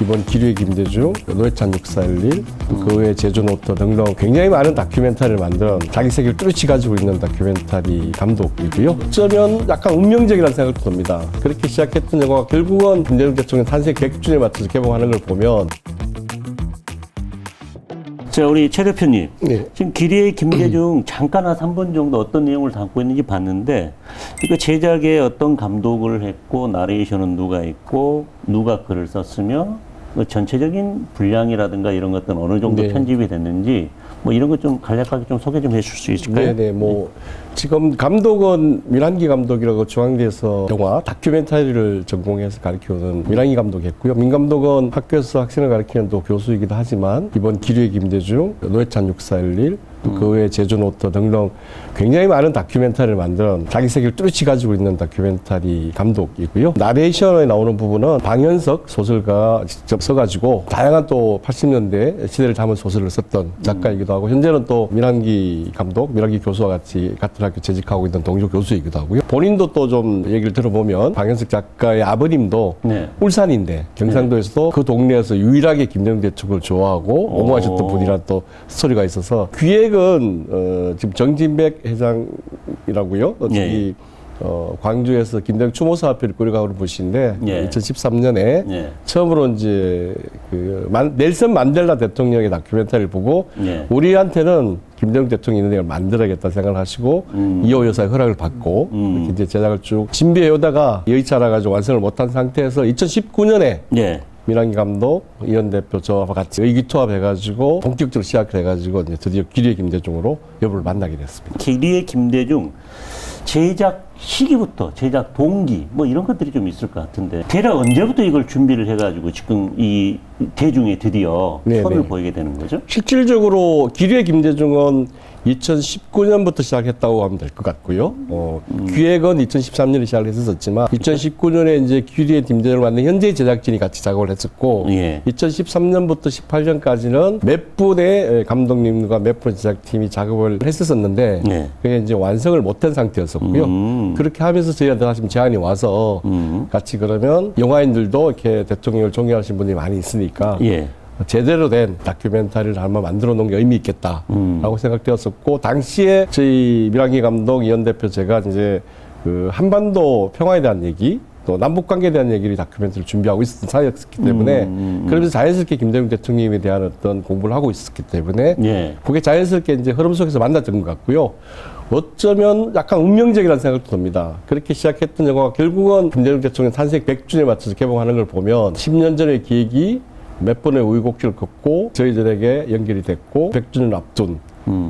이번 기류의 김대중, 노회찬 6411, 그 외에 제주노트 등등 굉장히 많은 다큐멘터리를 만든 자기 세계를 뚜렷이 가지고 있는 다큐멘터리 감독이고요. 어쩌면 약간 운명적이라는 생각도 듭니다. 그렇게 시작했던 영화가 결국은 김대중 대통령 탄생 100주년에 맞춰서 개봉하는 걸 보면 자, 우리 최 대표님. 네. 지금 기리의 김대중 잠깐 한 3분 정도 어떤 내용을 담고 있는지 봤는데, 이거 제작에 어떤 감독을 했고, 나레이션은 누가 있고, 누가 글을 썼으며, 그 전체적인 분량이라든가 이런 것들은 어느 정도 네. 편집이 됐는지, 뭐 이런 것 좀 간략하게 좀 소개 좀 해줄 수 있을까요? 네네, 지금 감독은 민한기 감독이라고 중앙대에서 영화 다큐멘터리를 전공해서 가르치는 민한기 감독이었고요. 민 감독은 학교에서 학생을 가르치는 또 교수이기도 하지만 이번 기류의 김대중, 노회찬 6411, 그 외에 제주노트 등등 굉장히 많은 다큐멘터리를 만든 자기 세계를 뚜렷이 가지고 있는 다큐멘터리 감독이고요. 나레이션에 나오는 부분은 방현석 소설가가 직접 써가지고 다양한 또 80년대 시대를 담은 소설을 썼던 작가이기도 하고, 현재는 또 민한기 감독, 민한기 교수와 같이 같은 학교 재직하고 있는 동료 교수이기도 하고요. 본인도 또 좀 얘기를 들어보면 방현석 작가의 아버님도 네. 울산인데 경상도에서도 그 동네에서 유일하게 김대중 대통령을 좋아하고 옹호하셨던 분이라는 또 스토리가 있어서, 기획은 지금 정진백 회장이라고요. 예. 광주에서 김대중 추모사업회를 꾸려가는 분이신데, 예. 2013년에 예. 처음으로 이제 넬슨 만델라 대통령의 다큐멘터리를 보고 예. 우리한테는 김대중 대통령이 있는 걸 만들어야겠다 생각을 하시고 이호 여사의 허락을 받고 이렇게 이제 제작을 쭉 준비해 오다가 여의치 않아가지고 완성을 못한 상태에서 2019년에 예. 민한기 감독, 이현 대표 저와 같이 의기투합해가지고 본격적으로 시작을 해가지고 이제 드디어 기류의 김대중으로 여부를 만나게 됐습니다. 기리의 김대중 제작 시기부터 제작 동기 뭐 이런 것들이 좀 있을 것 같은데, 대략 언제부터 이걸 준비를 해가지고 지금 이 대중에 드디어 네네. 선을 보이게 되는 거죠? 실질적으로 기류의 김대중은 2019년부터 시작했다고 하면 될 것 같고요. 기획은 2013년에 시작을 했었지만 2019년에 이제 기류의 김대중을 만든 현재 제작진이 같이 작업을 했었고, 예. 2013년부터 18년까지는 몇 분의 감독님과 몇 분의 제작팀이 작업을 했었는데 예. 그게 이제 완성을 못한 상태였었고요. 그렇게 하면서 저희한테 다시 제안이 와서 같이 그러면 영화인들도 이렇게 대통령을 존경하시는 분들이 많이 있으니까 예. 제대로 된 다큐멘터리를 한번 만들어 놓은 게 의미 있겠다라고 생각되었었고, 당시에 저희 민한기 감독, 이현 대표 제가 이제 그 한반도 평화에 대한 얘기, 또 남북 관계에 대한 얘기를 다큐멘터리를 준비하고 있었던 사이였기 때문에 그러면서 자연스럽게 김대중 대통령에 대한 어떤 공부를 하고 있었기 때문에 예. 그게 자연스럽게 이제 흐름 속에서 만났던 것 같고요. 어쩌면 약간 운명적이라는 생각도 듭니다. 그렇게 시작했던 영화가 결국은 김대중 대통령 탄생 100주년에 맞춰서 개봉하는 걸 보면 10년 전의 기획이 몇 번의 우여곡절을 겪고 저희들에게 연결이 됐고 100주년 앞둔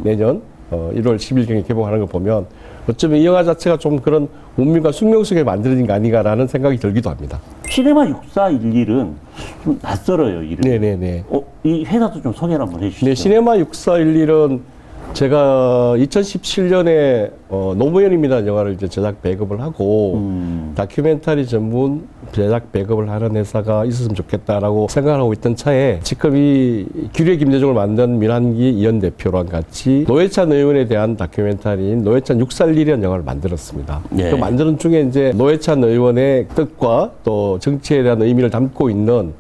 내년 1월 10일경에 개봉하는 걸 보면 어쩌면 이 영화 자체가 좀 그런 운명과 숙명 속에 만들어진 게 아닌가라는 생각이 들기도 합니다. 시네마 6411은 좀 낯설어요, 이름이. 네네네. 이 회사도 좀 소개를 한번 해주시죠. 네, 시네마 6411은 제가 2017년에 노무현입니다 영화를 이제 제작 배급을 하고 다큐멘터리 전문 제작 배급을 하는 회사가 있었으면 좋겠다라고 생각하고 있던 차에 지금 이 기류의 김대중을 만든 민한기 이현 대표랑 같이 노회찬 의원에 대한 다큐멘터리인 노회찬 6411이라는 영화를 만들었습니다. 예. 그 만드는 중에 이제 노회찬 의원의 뜻과 또 정치에 대한 의미를 담고 있는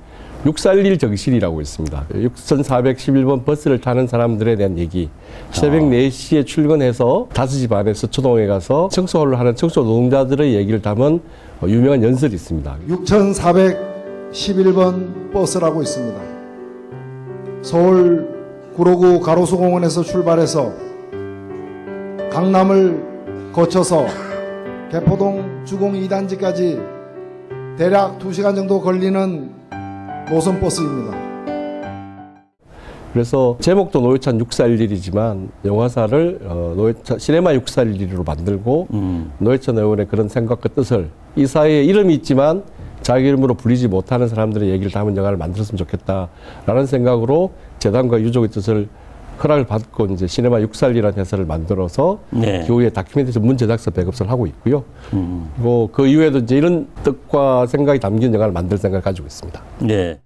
641 정신이라고 있습니다. 6411번 버스를 타는 사람들에 대한 얘기. 새벽 4시에 출근해서 5시 반에 서초동에 가서 청소를 하는 청소 노동자들의 얘기를 담은 유명한 연설이 있습니다. 6411번 버스라고 있습니다. 서울 구로구 가로수공원에서 출발해서 강남을 거쳐서 개포동 주공 2단지까지 대략 2시간 정도 걸리는 노선버스입니다. 그래서 제목도 노회찬 6411이지만 영화사를 시네마 6411로 만들고 노회찬 의원의 그런 생각과 뜻을, 이 사이에 이름이 있지만 자기 이름으로 불리지 못하는 사람들의 얘기를 담은 영화를 만들었으면 좋겠다라는 생각으로 재단과 유족의 뜻을 허락을 받고 이제 시네마 641이라는 회사를 만들어서 네. 기후에 다큐멘터리 전문 제작사 배급사를 하고 있고요. 그리고 그 이후에도 이제 이런 뜻과 생각이 담긴 영화를 만들 생각을 가지고 있습니다. 네.